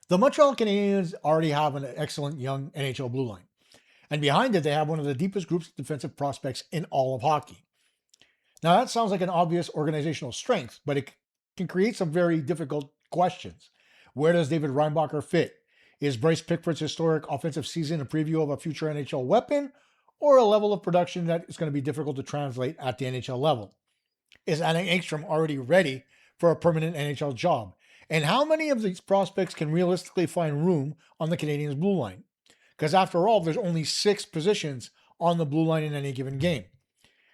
The Montreal Canadiens already have an excellent young NHL blue line. And behind it, they have one of the deepest groups of defensive prospects in all of hockey. Now, that sounds like an obvious organizational strength, but it can create some very difficult questions. Where does David Reinbacher fit? Is Bryce Pickford's historic offensive season a preview of a future NHL weapon, or a level of production that is going to be difficult to translate at the NHL level? Is Adam Engström already ready for a permanent NHL job? And how many of these prospects can realistically find room on the Canadiens' blue line? Because after all, there's only 6 positions on the blue line in any given game.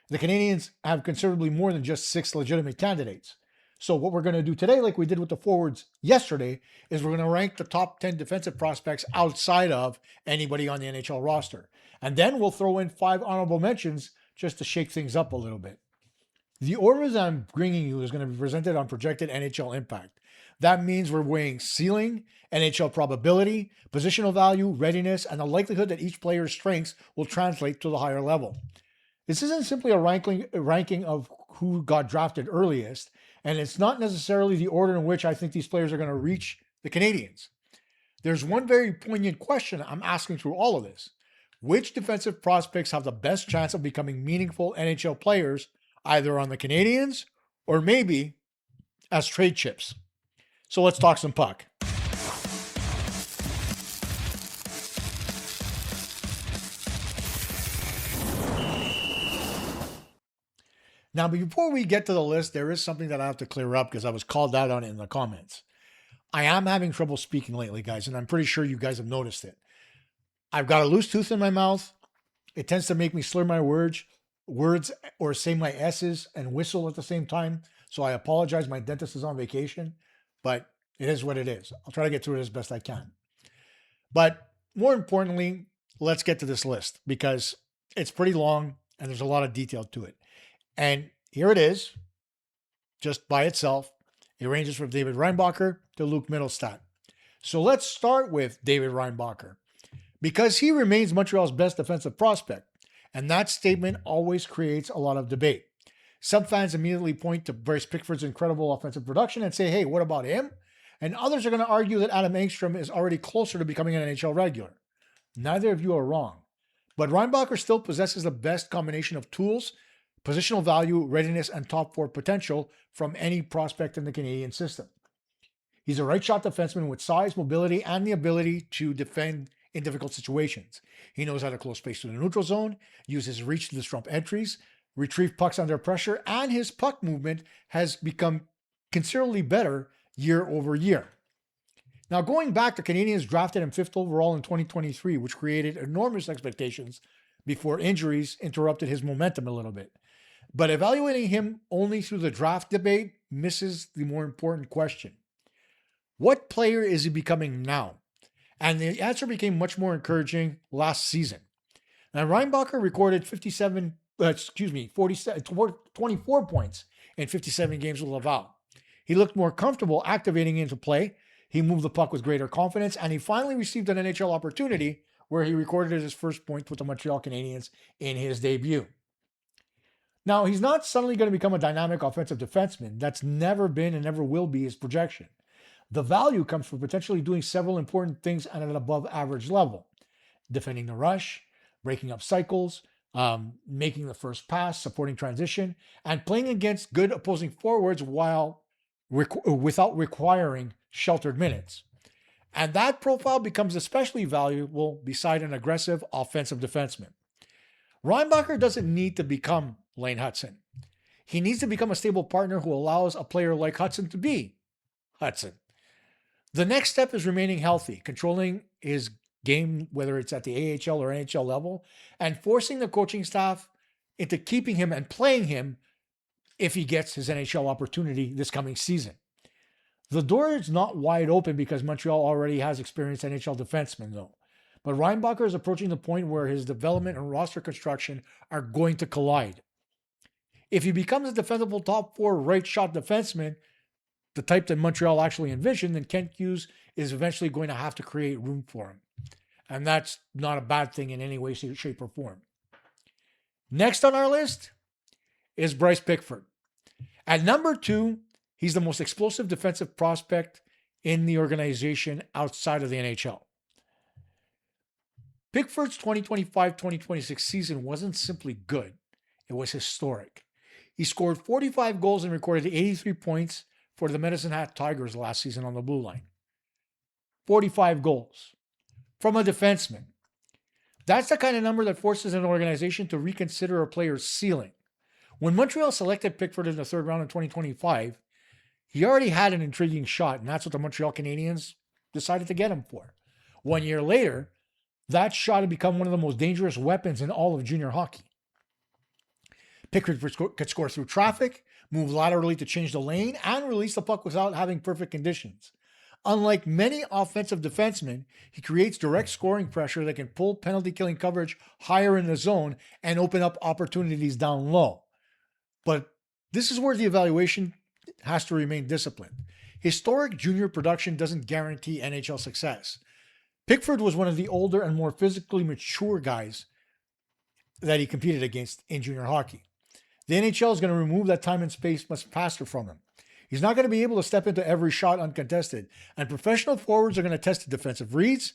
The Canadiens have considerably more than just 6 legitimate candidates. So what we're going to do today, like we did with the forwards yesterday, is we're going to rank the top 10 defensive prospects outside of anybody on the NHL roster. And then we'll throw in 5 honorable mentions just to shake things up a little bit. The order that I'm bringing you is going to be presented on projected NHL impact. That means we're weighing ceiling, NHL probability, positional value, readiness, and the likelihood that each player's strengths will translate to the higher level. This isn't simply a ranking of who got drafted earliest, and it's not necessarily the order in which I think these players are going to reach the Canadiens. There's one very poignant question I'm asking through all of this. Which defensive prospects have the best chance of becoming meaningful NHL players, either on the Canadiens or maybe as trade chips? So let's talk some puck. Now, before we get to the list, there is something that I have to clear up because I was called out on it in the comments. I am having trouble speaking lately, guys, and I'm pretty sure you guys have noticed it. I've got a loose tooth in my mouth. It tends to make me slur my words or say my S's and whistle at the same time. So I apologize. My dentist is on vacation, but it is what it is. I'll try to get through it as best I can. But more importantly, let's get to this list because it's pretty long and there's a lot of detail to it. And here it is, just by itself. It ranges from David Reinbacher to Luke Mittelstadt. So let's start with David Reinbacher because he remains Montreal's best defensive prospect. And that statement always creates a lot of debate. Some fans immediately point to Bryce Pickford's incredible offensive production and say, hey, what about him? And others are going to argue that Adam Engström is already closer to becoming an NHL regular. Neither of you are wrong. But Reinbacher still possesses the best combination of tools, positional value, readiness, and top 4 potential from any prospect in the Canadian system. He's a right shot defenseman with size, mobility, and the ability to defend in difficult situations. He knows how to close space to the neutral zone, use his reach to disrupt entries, retrieve pucks under pressure, and his puck movement has become considerably better year over year. Now, going back, the Canadiens drafted him 5th overall in 2023, which created enormous expectations before injuries interrupted his momentum a little bit. But evaluating him only through the draft debate misses the more important question. What player is he becoming now? And the answer became much more encouraging last season. Now, Reinbacher recorded 24 points in 57 games with Laval. He looked more comfortable activating into play. He moved the puck with greater confidence, and he finally received an NHL opportunity where he recorded his first point with the Montreal Canadiens in his debut. Now, he's not suddenly going to become a dynamic offensive defenseman. That's never been and never will be his projection. The value comes from potentially doing several important things at an above average level. Defending the rush, breaking up cycles, making the first pass, supporting transition, and playing against good opposing forwards without requiring sheltered minutes. And that profile becomes especially valuable beside an aggressive offensive defenseman. Reinbacher doesn't need to become Lane Hutson. He needs to become a stable partner who allows a player like Hutson to be Hutson. The next step is remaining healthy, controlling his game, whether it's at the AHL or NHL level, and forcing the coaching staff into keeping him and playing him if he gets his NHL opportunity this coming season. The door is not wide open because Montreal already has experienced NHL defensemen, though. But Reinbacher is approaching the point where his development and roster construction are going to collide. If he becomes a defensible top 4 right shot defenseman, the type that Montreal actually envisioned, then Kent Hughes is eventually going to have to create room for him. And that's not a bad thing in any way, shape, or form. Next on our list is Bryce Pickford. At number 2, he's the most explosive defensive prospect in the organization outside of the NHL. Pickford's 2025-2026 season wasn't simply good, it was historic. He scored 45 goals and recorded 83 points for the Medicine Hat Tigers last season on the blue line. 45 goals from a defenseman. That's the kind of number that forces an organization to reconsider a player's ceiling. When Montreal selected Pickford in the third round of 2025, he already had an intriguing shot, and that's what the Montreal Canadiens decided to get him for. 1 year later, that shot had become one of the most dangerous weapons in all of junior hockey. Pickford could score through traffic, move laterally to change the lane, and release the puck without having perfect conditions. Unlike many offensive defensemen, he creates direct scoring pressure that can pull penalty-killing coverage higher in the zone and open up opportunities down low. But this is where the evaluation has to remain disciplined. Historic junior production doesn't guarantee NHL success. Pickford was one of the older and more physically mature guys that he competed against in junior hockey. The NHL is going to remove that time and space much faster from him. He's not going to be able to step into every shot uncontested, and professional forwards are going to test the defensive reads,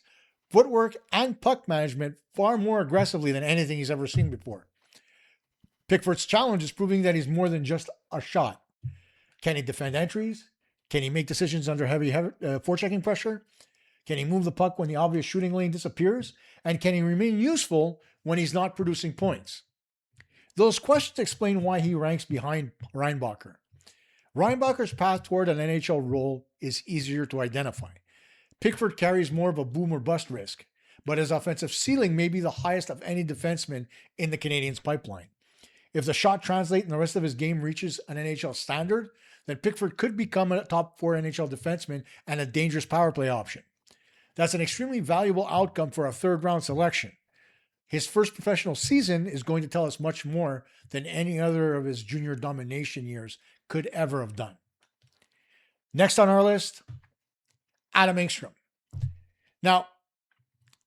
footwork, and puck management far more aggressively than anything he's ever seen before. Pickford's challenge is proving that he's more than just a shot. Can he defend entries? Can he make decisions under heavy forechecking pressure? Can he move the puck when the obvious shooting lane disappears? And can he remain useful when he's not producing points? Those questions explain why he ranks behind Reinbacher. Reinbacher's path toward an NHL role is easier to identify. Pickford carries more of a boom or bust risk, but his offensive ceiling may be the highest of any defenseman in the Canadiens' pipeline. If the shot translates and the rest of his game reaches an NHL standard, then Pickford could become a top 4 NHL defenseman and a dangerous power play option. That's an extremely valuable outcome for a third-round selection. His first professional season is going to tell us much more than any other of his junior domination years could ever have done. Next on our list, Adam Engström. Now,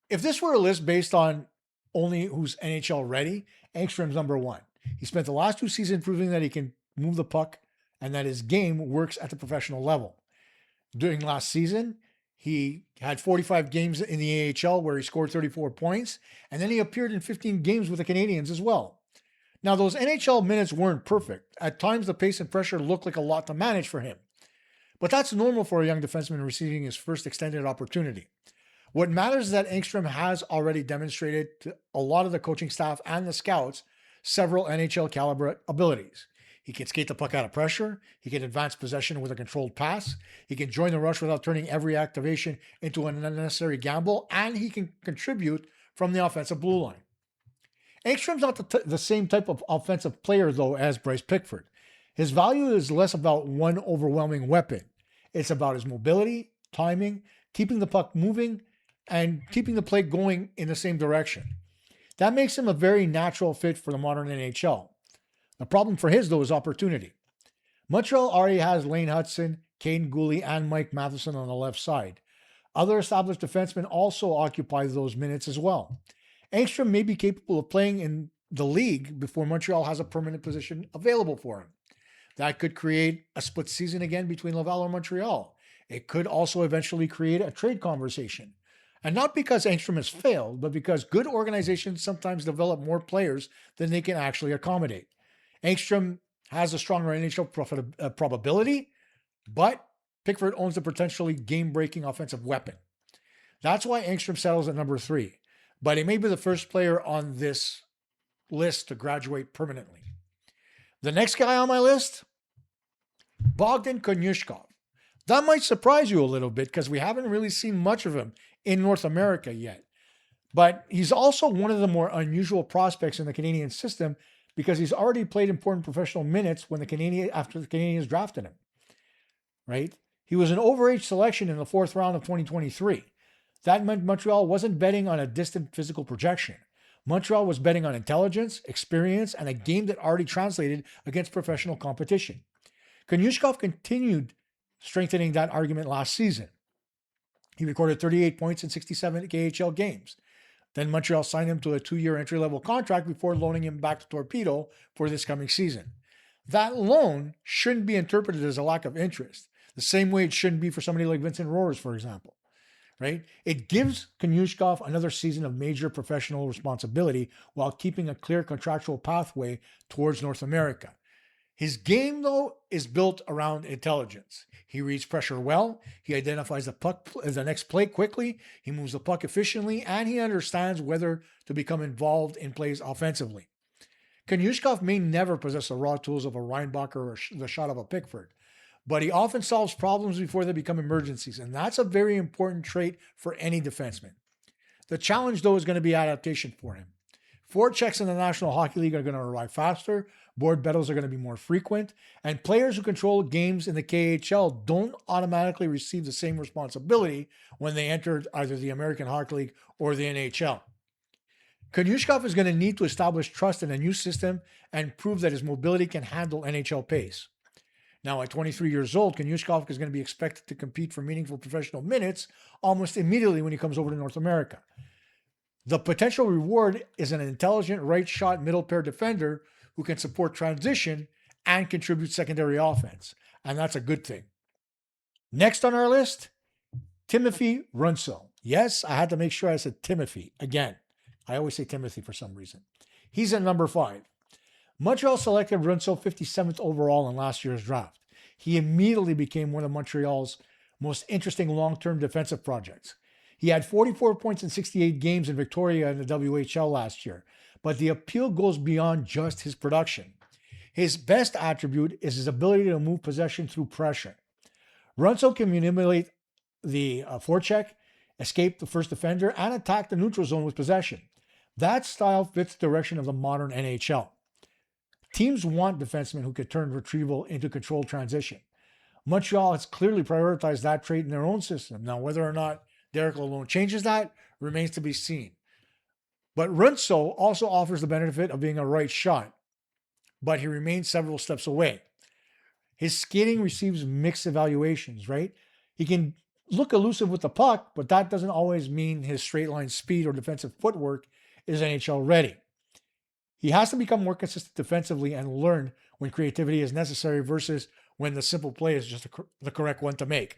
if this were a list based on only who's NHL ready, Engström's number 1. He spent the last 2 seasons proving that he can move the puck and that his game works at the professional level. During last season, he had 45 games in the AHL where he scored 34 points, and then he appeared in 15 games with the Canadiens as well. Now, those NHL minutes weren't perfect. At times, the pace and pressure looked like a lot to manage for him. But that's normal for a young defenseman receiving his first extended opportunity. What matters is that Engström has already demonstrated to a lot of the coaching staff and the scouts several NHL caliber abilities. He can skate the puck out of pressure. He can advance possession with a controlled pass. He can join the rush without turning every activation into an unnecessary gamble. And he can contribute from the offensive blue line. Engström's not the same type of offensive player, though, as Bryce Pickford. His value is less about one overwhelming weapon. It's about his mobility, timing, keeping the puck moving, and keeping the play going in the same direction. That makes him a very natural fit for the modern NHL. The problem for his, though, is opportunity. Montreal already has Lane Hutson, Kaiden Guhle, and Mike Matheson on the left side. Other established defensemen also occupy those minutes as well. Engström may be capable of playing in the league before Montreal has a permanent position available for him. That could create a split season again between Laval or Montreal. It could also eventually create a trade conversation. And not because Engström has failed, but because good organizations sometimes develop more players than they can actually accommodate. Engström has a stronger NHL probability, but Pickford owns the potentially game-breaking offensive weapon. That's why Engström settles at number 3, but he may be the first player on this list to graduate permanently. The next guy on my list, Bogdan Konyushkov. That might surprise you a little bit because we haven't really seen much of him in North America yet. But he's also one of the more unusual prospects in the Canadian system because he's already played important professional minutes after the Canadiens drafted him. Right? He was an overage selection in the 4th round of 2023. That meant Montreal wasn't betting on a distant physical projection. Montreal was betting on intelligence, experience, and a game that already translated against professional competition. Konyushkov continued strengthening that argument last season. He recorded 38 points in 67 KHL games. Then Montreal signed him to a 2-year entry-level contract before loaning him back to Torpedo for this coming season. That loan shouldn't be interpreted as a lack of interest. the same way it shouldn't be for somebody like Vincent Rohrs, for example, right? It gives Konyushkov another season of major professional responsibility while keeping a clear contractual pathway towards North America. His game, though, is built around intelligence. He reads pressure well, he identifies the puck as the next play quickly, he moves the puck efficiently, and he understands whether to become involved in plays offensively. Konyushkov may never possess the raw tools of a Reinbacher or the shot of a Pickford, but he often solves problems before they become emergencies, and that's a very important trait for any defenseman. The challenge, though, is going to be adaptation for him. Forechecks in the National Hockey League are going to arrive faster, board battles are going to be more frequent, and players who control games in the KHL don't automatically receive the same responsibility when they enter either the American Hockey League or the NHL. Konyushkov is going to need to establish trust in a new system and prove that his mobility can handle NHL pace. Now, at 23 years old, Konyushkov is going to be expected to compete for meaningful professional minutes almost immediately when he comes over to North America. The potential reward is an intelligent right shot middle pair defender who can support transition and contribute secondary offense. And that's a good thing. Next on our list, Timofei Runtso. Yes, I had to make sure I said Timothy again. I always say Timothy for some reason. He's at number 5. Montreal selected Runtso 57th overall in last year's draft. He immediately became one of Montreal's most interesting long-term defensive projects. He had 44 points in 68 games in Victoria in the WHL last year, but the appeal goes beyond just his production. His best attribute is his ability to move possession through pressure. Runtso can manipulate the forecheck, escape the first defender, and attack the neutral zone with possession. That style fits the direction of the modern NHL. Teams want defensemen who can turn retrieval into controlled transition. Montreal has clearly prioritized that trait in their own system. Now, whether or not Derek Lalonde changes that remains to be seen. But Runtso also offers the benefit of being a right shot, but he remains several steps away. His skating receives mixed evaluations, right? He can look elusive with the puck, but that doesn't always mean his straight line speed or defensive footwork is NHL ready. He has to become more consistent defensively and learn when creativity is necessary versus when the simple play is just the correct one to make.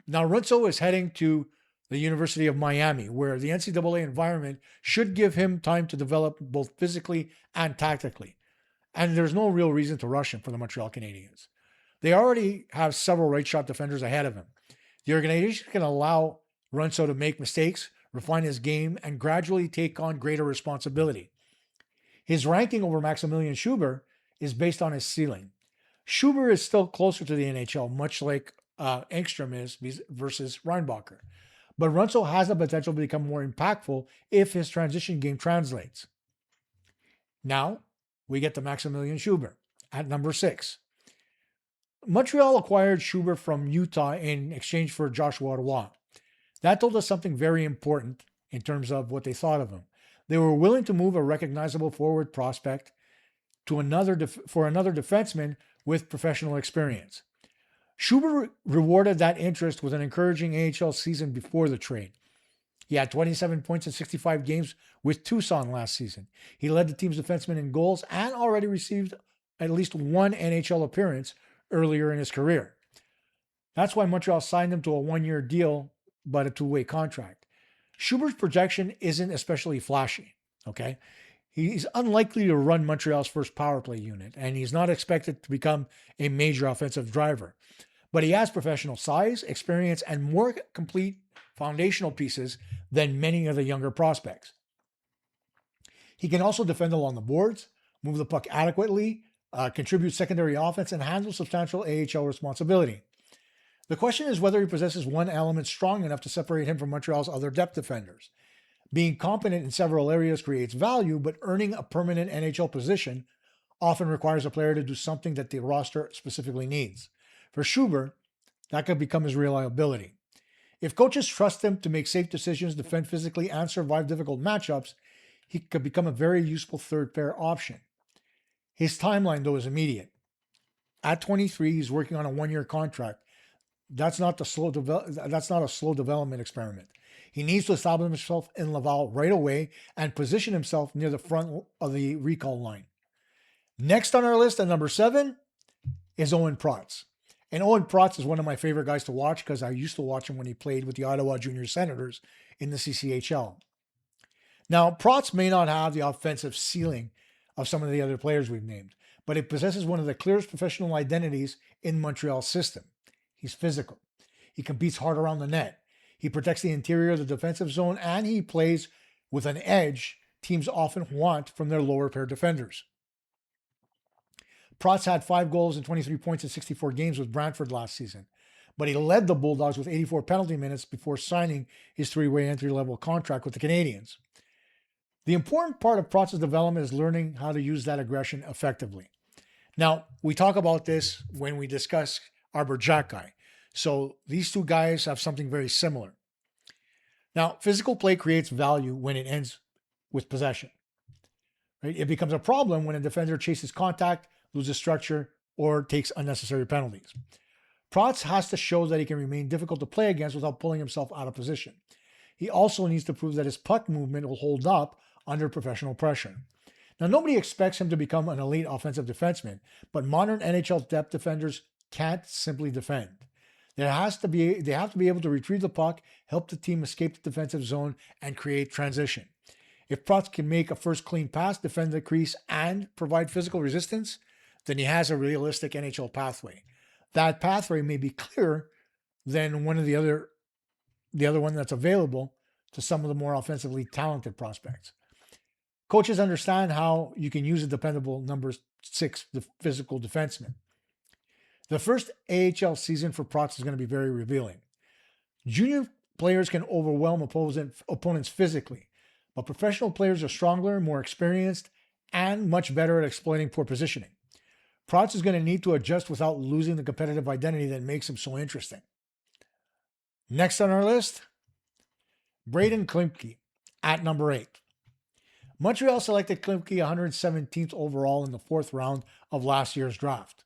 Now, Runtso is heading to the University of Miami, where the NCAA environment should give him time to develop both physically and tactically. And there's no real reason to rush him for the Montreal Canadiens. They already have several right shot defenders ahead of him. The organization can allow Runtso to make mistakes, refine his game, and gradually take on greater responsibility. His ranking over Maximilian Schubert is based on his ceiling. Schubert is still closer to the NHL, much like Engström is versus Reinbacher. But Runtso has the potential to become more impactful if his transition game translates. Now, we get to Maximilian Schubert at number 6. Montreal acquired Schubert from Utah in exchange for Joshua Roy. That told us something very important in terms of what they thought of him. They were willing to move a recognizable forward prospect to another defenseman with professional experience. Schubert rewarded that interest with an encouraging AHL season before the trade. He had 27 points in 65 games with Tucson last season. He led the team's defensemen in goals and already received at least one NHL appearance earlier in his career. That's why Montreal signed him to a 1-year deal, but a 2-way contract. Schubert's projection isn't especially flashy, okay? He's unlikely to run Montreal's first power play unit, and he's not expected to become a major offensive driver. But he has professional size, experience, and more complete foundational pieces than many of the younger prospects. He can also defend along the boards, move the puck adequately, contribute secondary offense, and handle substantial AHL responsibility. The question is whether he possesses one element strong enough to separate him from Montreal's other depth defenders. Being competent in several areas creates value, but earning a permanent NHL position often requires a player to do something that the roster specifically needs. For Schubert, that could become his reliability. If coaches trust him to make safe decisions, defend physically, and survive difficult matchups, he could become a very useful third pair option. His timeline, though, is immediate. At 23, he's working on a 1-year contract. That's not a slow development experiment. He needs to establish himself in Laval right away and position himself near the front of the recall line. Next on our list at number 7 is Owen Protz. And Owen Protz is one of my favorite guys to watch because I used to watch him when he played with the Ottawa Junior Senators in the CCHL. Now, Protz may not have the offensive ceiling of some of the other players we've named, but he possesses one of the clearest professional identities in Montreal's system. He's physical. He competes hard around the net. He protects the interior of the defensive zone, and he plays with an edge teams often want from their lower pair defenders. Protz had 5 goals and 23 points in 64 games with Brantford last season, but he led the Bulldogs with 84 penalty minutes before signing his 3-way entry-level contract with the Canadiens. The important part of Protz's development is learning how to use that aggression effectively. Now, we talk about this when we discuss Arbor Xhekaj. So these two guys have something very similar. Now, physical play creates value when it ends with possession. Right? It becomes a problem when a defender chases contact, loses structure, or takes unnecessary penalties. Protz has to show that he can remain difficult to play against without pulling himself out of position. He also needs to prove that his puck movement will hold up under professional pressure. Now, nobody expects him to become an elite offensive defenseman, but modern NHL depth defenders can't simply defend. They have to be able to retrieve the puck, help the team escape the defensive zone, and create transition. If Protz can make a first clean pass, defend the crease, and provide physical resistance, then he has a realistic NHL pathway. That pathway may be clearer than the other one that's available to some of the more offensively talented prospects. Coaches understand how you can use a dependable number 6 physical defenseman. The first AHL season for Protz is going to be very revealing. Junior players can overwhelm opponents physically, but professional players are stronger, more experienced, and much better at exploiting poor positioning. Protz is going to need to adjust without losing the competitive identity that makes him so interesting. Next on our list, Braden Klimke at number 8. Montreal selected Klimke 117th overall in the 4th round of last year's draft.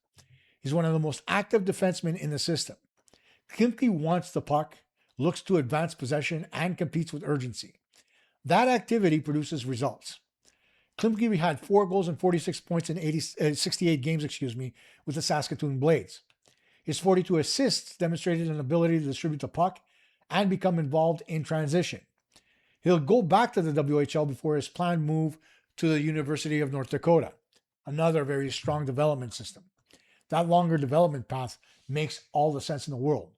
He's one of the most active defensemen in the system. Klimke wants the puck, looks to advance possession, and competes with urgency. That activity produces results. Klimke had 4 goals and 46 points in 68 games, with the Saskatoon Blades. His 42 assists demonstrated an ability to distribute the puck and become involved in transition. He'll go back to the WHL before his planned move to the University of North Dakota, another very strong development system. That longer development path makes all the sense in the world.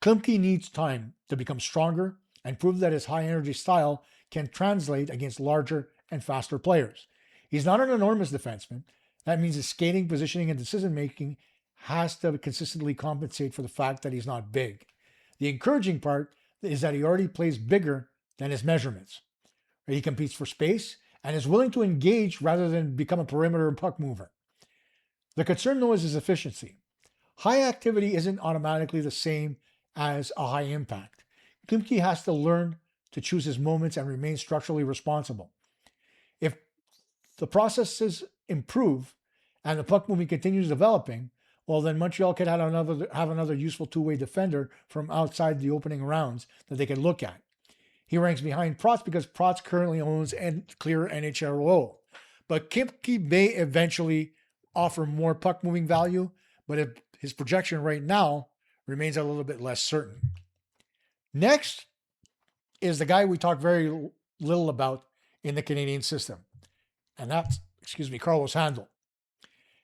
Klimke needs time to become stronger and prove that his high-energy style can translate against larger and faster players. He's not an enormous defenseman. That means his skating, positioning, and decision-making has to consistently compensate for the fact that he's not big. The encouraging part is that he already plays bigger than his measurements. He competes for space and is willing to engage rather than become a perimeter puck mover. The concern, though, is his efficiency. High activity isn't automatically the same as a high impact. Klimke has to learn to choose his moments and remain structurally responsible. If the processes improve and the puck movement continues developing, well, then Montreal could have another useful two-way defender from outside the opening rounds that they can look at. He ranks behind Protz because Protz currently owns clear NHL role. But Klimke may eventually offer more puck-moving value, but his projection right now remains a little bit less certain. Next is the guy we talk very little about in the Canadian system, and that's, Carlos Handel.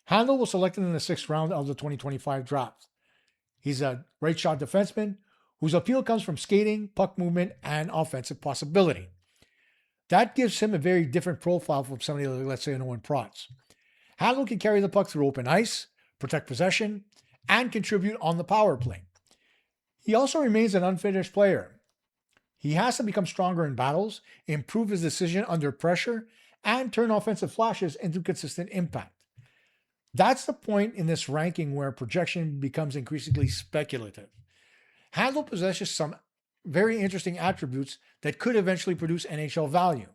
Handel was selected in the 6th round of the 2025 draft. He's a right shot defenseman whose appeal comes from skating, puck movement, and offensive possibility. That gives him a very different profile from somebody like, let's say, an Owen Protz. Handel can carry the puck through open ice, protect possession, and contribute on the power play. He also remains an unfinished player. He has to become stronger in battles, improve his decision under pressure, and turn offensive flashes into consistent impact. That's the point in this ranking where projection becomes increasingly speculative. Handel possesses some very interesting attributes that could eventually produce NHL value.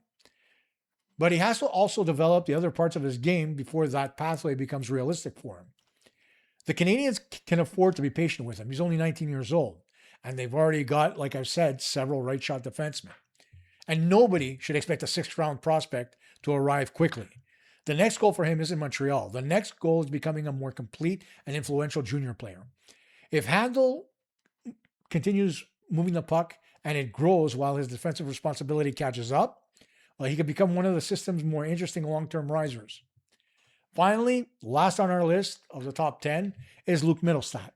But he has to also develop the other parts of his game before that pathway becomes realistic for him. The Canadiens can afford to be patient with him. He's only 19 years old, and they've already got, like I've said, several right-shot defensemen. And nobody should expect a 6th-round prospect to arrive quickly. The next goal for him is in Montreal. The next goal is becoming a more complete and influential junior player. If Handel continues moving the puck and it grows while his defensive responsibility catches up, well, he could become one of the system's more interesting long-term risers. Finally, last on our list of the top 10 is Luke Mittelstadt.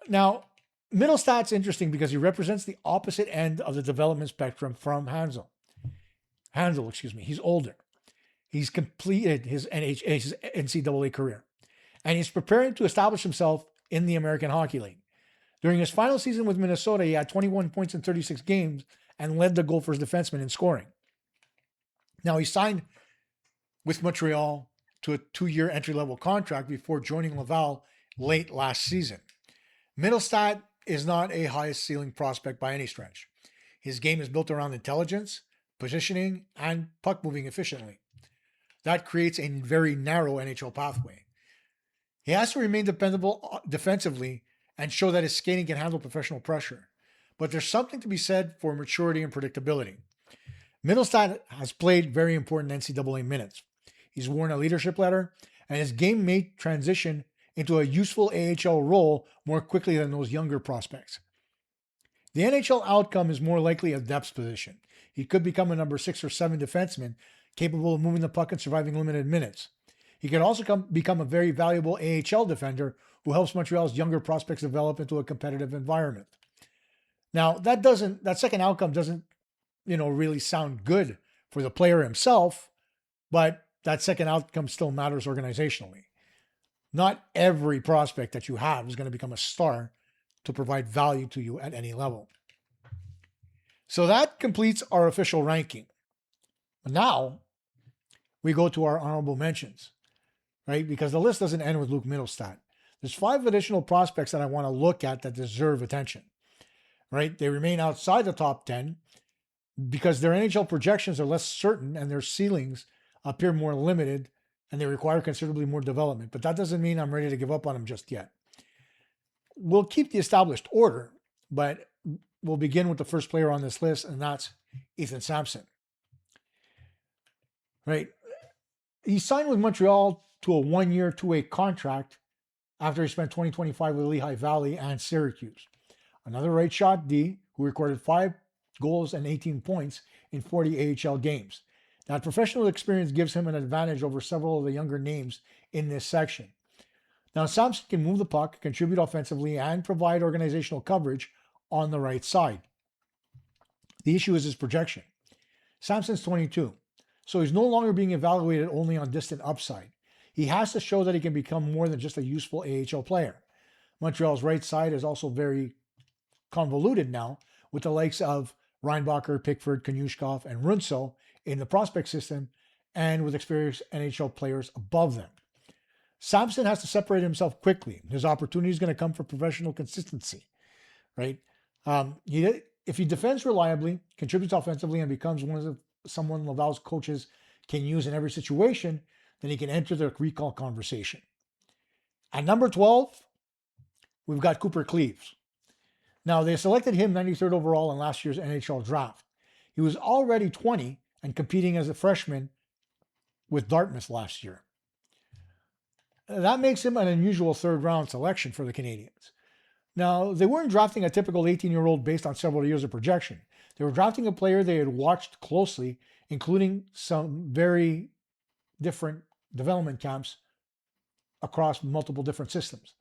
Now, Mittelstadt's interesting because he represents the opposite end of the development spectrum from Handel. He's older. He's completed his NCAA career, and he's preparing to establish himself in the American Hockey League. During his final season with Minnesota, he had 21 points in 36 games and led the Gophers defenseman in scoring. Now, he signed with Montreal to a 2-year entry-level contract before joining Laval late last season. Mittelstadt is not a highest ceiling prospect by any stretch. His game is built around intelligence, positioning, and puck moving efficiently. That creates a very narrow NHL pathway. He has to remain dependable defensively and show that his skating can handle professional pressure. But there's something to be said for maturity and predictability. Mittelstadt has played very important NCAA minutes. He's worn a leadership letter, and his game may transition into a useful AHL role more quickly than those younger prospects. The NHL outcome is more likely a depth position. He could become a number 6 or 7 defenseman capable of moving the puck and surviving limited minutes. He could also become a very valuable AHL defender who helps Montreal's younger prospects develop into a competitive environment. Now, that second outcome doesn't, really sound good for the player himself, but that second outcome still matters organizationally. Not every prospect that you have is going to become a star to provide value to you at any level. So that completes our official ranking. Now, we go to our honorable mentions, right? Because the list doesn't end with Luke Mittelstadt. There's 5 additional prospects that I want to look at that deserve attention, right? They remain outside the top 10 because their NHL projections are less certain and their ceilings appear more limited and they require considerably more development. But that doesn't mean I'm ready to give up on them just yet. We'll keep the established order, but we'll begin with the first player on this list, and that's Ethan Sampson. Right? He signed with Montreal to a 1-year, 2-way contract after he spent 2025 with Lehigh Valley and Syracuse. Another right shot D who recorded 5 goals and 18 points in 40 AHL games. That professional experience gives him an advantage over several of the younger names in this section. Now, Sampson can move the puck, contribute offensively, and provide organizational coverage on the right side. The issue is his projection. Sampson's 22, so he's no longer being evaluated only on distant upside. He has to show that he can become more than just a useful AHL player. Montreal's right side is also very convoluted now, with the likes of Reinbacher, Pickford, Konyushkov, and Runtso in the prospect system, and with experienced NHL players above them. Sampson has to separate himself quickly. His opportunity is going to come from professional consistency, right? If he defends reliably, contributes offensively, and becomes someone Laval's coaches can use in every situation, then he can enter the recall conversation. At number 12, we've got Cooper Cleaves. Now, they selected him 93rd overall in last year's NHL draft. He was already 20 and competing as a freshman with Dartmouth last year. That makes him an unusual third-round selection for the Canadiens. Now, they weren't drafting a typical 18-year-old based on several years of projection. They were drafting a player they had watched closely, including some very different development camps across multiple different systems.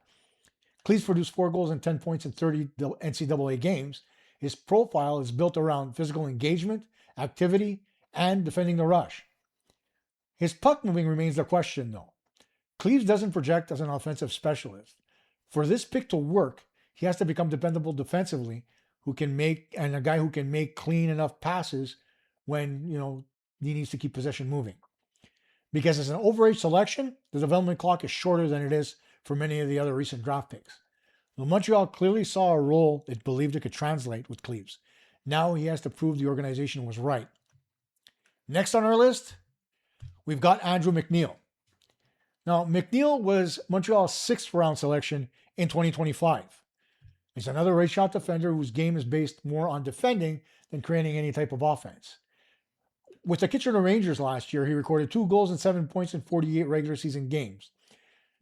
Cleaves produced 4 goals and 10 points in 30 NCAA games. His profile is built around physical engagement, activity, and defending the rush. His puck moving remains the question, though. Cleaves doesn't project as an offensive specialist. For this pick to work, he has to become dependable defensively, a guy who can make clean enough passes when, he needs to keep possession moving. Because as an overage selection, the development clock is shorter than it is for many of the other recent draft picks. Though Montreal clearly saw a role it believed it could translate with Cleaves. Now he has to prove the organization was right. Next on our list, we've got Andrew McNeil. Now, McNeil was Montreal's 6th round selection in 2025. He's another right shot defender whose game is based more on defending than creating any type of offense. With the Kitchener Rangers last year, he recorded 2 goals and 7 points in 48 regular season games.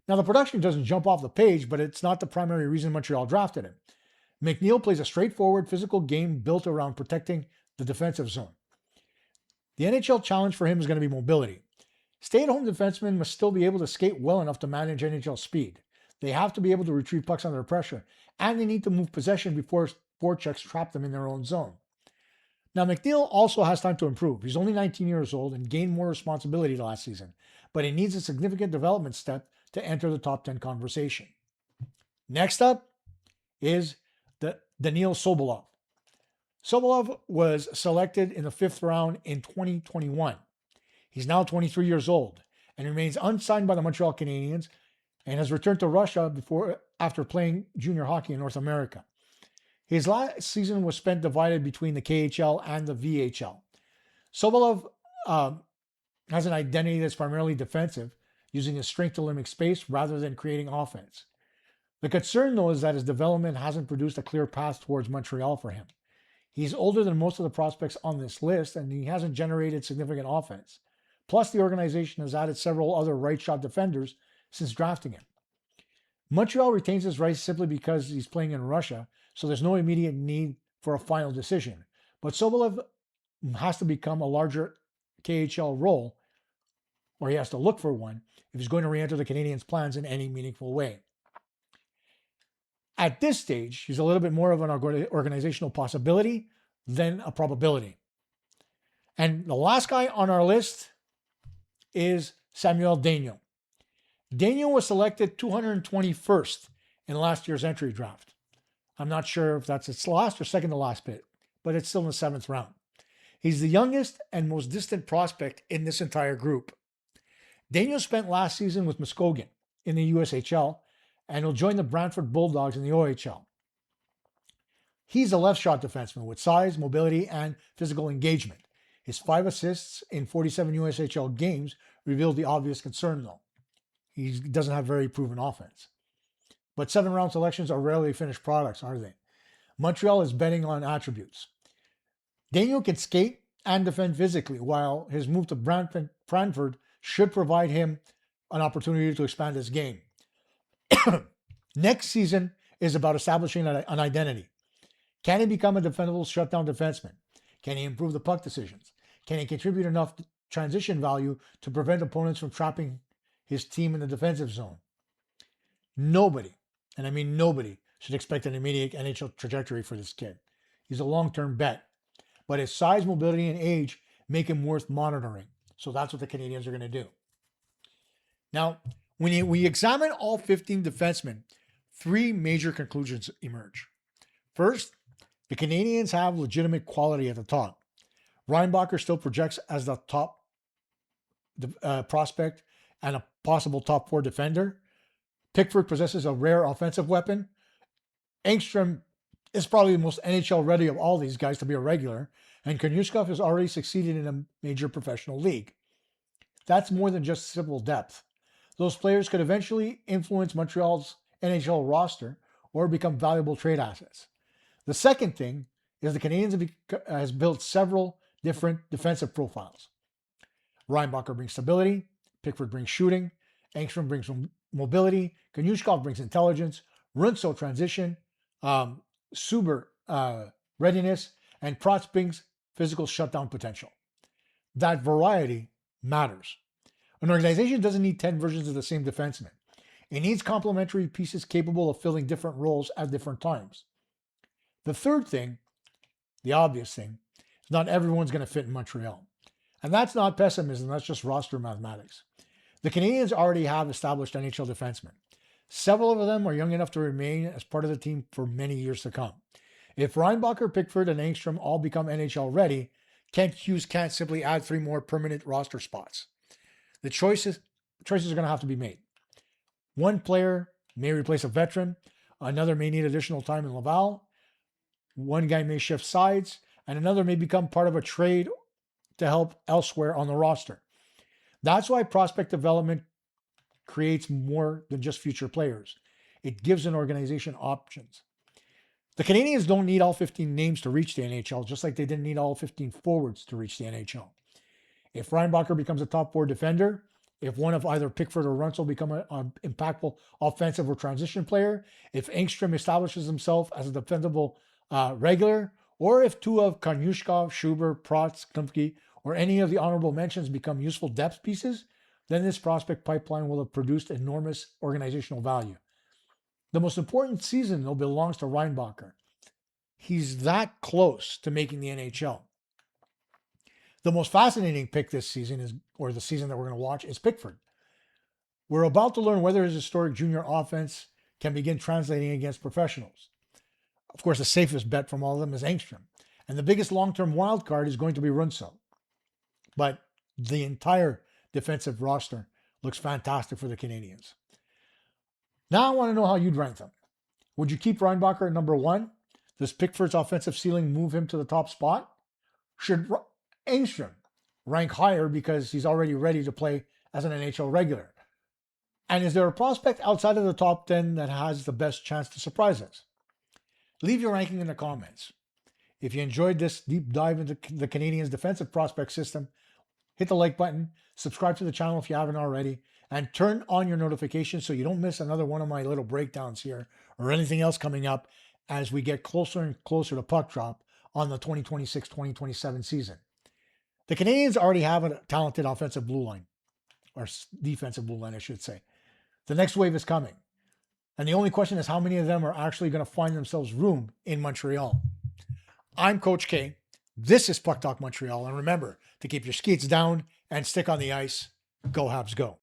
Now, the production doesn't jump off the page, but it's not the primary reason Montreal drafted him. McNeil plays a straightforward physical game built around protecting the defensive zone. The NHL challenge for him is going to be mobility. Stay-at-home defensemen must still be able to skate well enough to manage NHL speed. They have to be able to retrieve pucks under pressure, and they need to move possession before forechecks trap them in their own zone. Now, McNeil also has time to improve. He's only 19 years old and gained more responsibility last season, but he needs a significant development step to enter the top 10 conversation. Next up is Daniil Sobolov. Sobolov was selected in the 5th round in 2021. He's now 23 years old and remains unsigned by the Montreal Canadiens and has returned to Russia after playing junior hockey in North America. His last season was spent divided between the KHL and the VHL. Sobolov has an identity that's primarily defensive, using his strength to limit space rather than creating offense. The concern, though, is that his development hasn't produced a clear path towards Montreal for him. He's older than most of the prospects on this list, and he hasn't generated significant offense. Plus, the organization has added several other right-shot defenders since drafting him. Montreal retains his rights simply because he's playing in Russia, so there's no immediate need for a final decision. But Sobolov has to become a larger KHL role, or he has to look for one, if he's going to re-enter the Canadiens' plans in any meaningful way. At this stage, he's a little bit more of an organizational possibility than a probability. And the last guy on our list is Samuel Daigneault. Daigneault was selected 221st in last year's entry draft. I'm not sure if that's its last or second to last pick, but it's still in the 7th round. He's the youngest and most distant prospect in this entire group. Daigneault spent last season with Muskegon in the USHL and will join the Brantford Bulldogs in the OHL. He's a left shot defenseman with size, mobility, and physical engagement. His 5 assists in 47 USHL games revealed the obvious concern, though. He doesn't have very proven offense. But 7th-round selections are rarely finished products, are they? Montreal is betting on attributes. Daigneault can skate and defend physically, while his move to Brantford should provide him an opportunity to expand his game. Next season is about establishing an identity. Can he become a defendable shutdown defenseman? Can he improve the puck decisions? Can he contribute enough transition value to prevent opponents from trapping his team in the defensive zone? Nobody, and I mean nobody, should expect an immediate NHL trajectory for this kid. He's a long-term bet. But his size, mobility, and age make him worth monitoring. So that's what the Canadiens are going to do. Now, when we examine all 15 defensemen, 3 major conclusions emerge. First, the Canadiens have legitimate quality at the top. Reinbacher still projects as the top prospect and a possible top 4 defender. Pickford possesses a rare offensive weapon. Engström is probably the most NHL ready of all these guys to be a regular, and Konyushkov has already succeeded in a major professional league. That's more than just simple depth. Those players could eventually influence Montreal's NHL roster or become valuable trade assets. The second thing is the Canadiens has built several different defensive profiles. Reinbacher brings stability, Pickford brings shooting, Engström brings mobility, Konyushkov brings intelligence, Runtso transition, Suber readiness, and Prospects brings physical shutdown potential. That variety matters. An organization doesn't need 10 versions of the same defenseman. It needs complementary pieces capable of filling different roles at different times. The third thing, the obvious thing, is not everyone's going to fit in Montreal. And that's not pessimism, that's just roster mathematics. The Canadiens already have established NHL defensemen. Several of them are young enough to remain as part of the team for many years to come. If Reinbacher, Pickford, and Engström all become NHL ready, Kent Hughes can't simply add 3 more permanent roster spots. The choices are going to have to be made. One player may replace a veteran, another may need additional time in Laval, one guy may shift sides, and another may become part of a trade to help elsewhere on the roster. That's why prospect development creates more than just future players. It gives an organization options. The Canadiens don't need all 15 names to reach the NHL, just like they didn't need all 15 forwards to reach the NHL. If Reinbacher becomes a top 4 defender, if one of either Pickford or Runtso become an impactful offensive or transition player, if Engström establishes himself as a defendable regular, or if two of Konyushkov, Schubert, Protz, Klumpke, or any of the honorable mentions become useful depth pieces, then this prospect pipeline will have produced enormous organizational value. The most important season, though, belongs to Reinbacher. He's that close to making the NHL. The most fascinating pick this season is, or the season that we're going to watch, is Pickford. We're about to learn whether his historic junior offense can begin translating against professionals. Of course, the safest bet from all of them is Engström. And the biggest long-term wild card is going to be Runtso. But the entire defensive roster looks fantastic for the Canadiens. Now I want to know how you'd rank them. Would you keep Reinbacher at number 1? Does Pickford's offensive ceiling move him to the top spot? Should Engström rank higher because he's already ready to play as an NHL regular? And is there a prospect outside of the top 10 that has the best chance to surprise us? Leave your ranking in the comments. If you enjoyed this deep dive into the Canadiens' defensive prospect system, hit the like button, subscribe to the channel if you haven't already, and turn on your notifications so you don't miss another one of my little breakdowns here or anything else coming up as we get closer and closer to puck drop on the 2026-2027 season. The Canadiens already have a talented offensive blue line, or defensive blue line, I should say. The next wave is coming. And the only question is how many of them are actually going to find themselves room in Montreal. I'm Coach K. This is PuckTalk Montreal. And remember to keep your skates down and stick on the ice. Go Habs, go.